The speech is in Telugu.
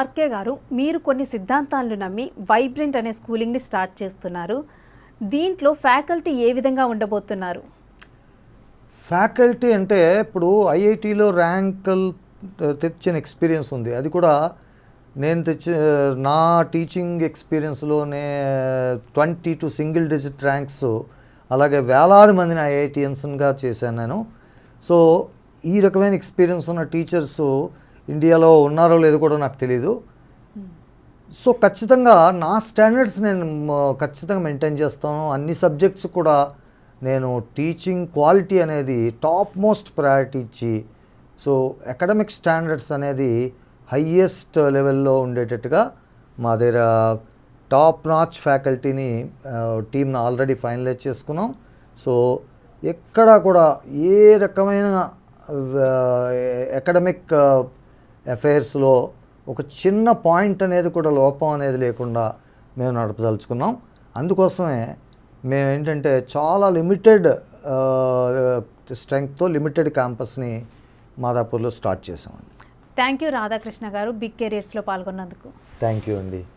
ఆర్కే గారు, మీరు కొన్ని సిద్ధాంతాలను నమ్మి వైబ్రెంట్ అనే స్కూలింగ్ని స్టార్ట్ చేస్తున్నారు. దీంట్లో ఫ్యాకల్టీ ఏ విధంగా ఉండబోతున్నారు? ఫ్యాకల్టీ అంటే ఇప్పుడు ఐఐటీలో ర్యాంకులు తెచ్చిన ఎక్స్పీరియన్స్ ఉంది. అది కూడా నేను నా టీచింగ్ ఎక్స్పీరియన్స్లోనే 22 సింగిల్ డిజిట్ ర్యాంక్స్, అలాగే వేలాది మందిని ఐఐటియన్స్గా చేశాను నేను. సో ఈ రకమైన ఎక్స్పీరియన్స్ ఉన్న టీచర్స్ ఇండియాలో ఉన్నారో లేదో కూడా నాకు తెలీదు. సో ఖచ్చితంగా నా స్టాండర్డ్స్ నేను ఖచ్చితంగా మెయింటైన్ చేస్తాను. అన్ని సబ్జెక్ట్స్ కూడా నేను టీచింగ్ క్వాలిటీ అనేది టాప్ మోస్ట్ ప్రయారిటీ ఇచ్చి, సో అకాడమిక్ స్టాండర్డ్స్ అనేది హయ్యెస్ట్ లెవెల్లో ఉండేటట్టుగా మా దగ్గర టాప్ నాచ్ ఫ్యాకల్టీని టీమ్ని ఆల్రెడీ ఫైనలైజ్ చేసుకున్నాం. సో ఎక్కడా కూడా ఏ రకమైన అకాడమిక్ అఫైర్స్లో ఒక చిన్న పాయింట్ అనేది కూడా లోపం అనేది లేకుండా మేము నడపదలుచుకున్నాం. అందుకోసమే మేము ఏంటంటే చాలా లిమిటెడ్ స్ట్రెంగ్త్తో లిమిటెడ్ క్యాంపస్ని మాదాపూర్లో స్టార్ట్ చేసామండి. థ్యాంక్ యూ రాధాకృష్ణ గారు, బిగ్ కెరియర్స్లో పాల్గొన్నందుకు. థ్యాంక్ యూ అండి.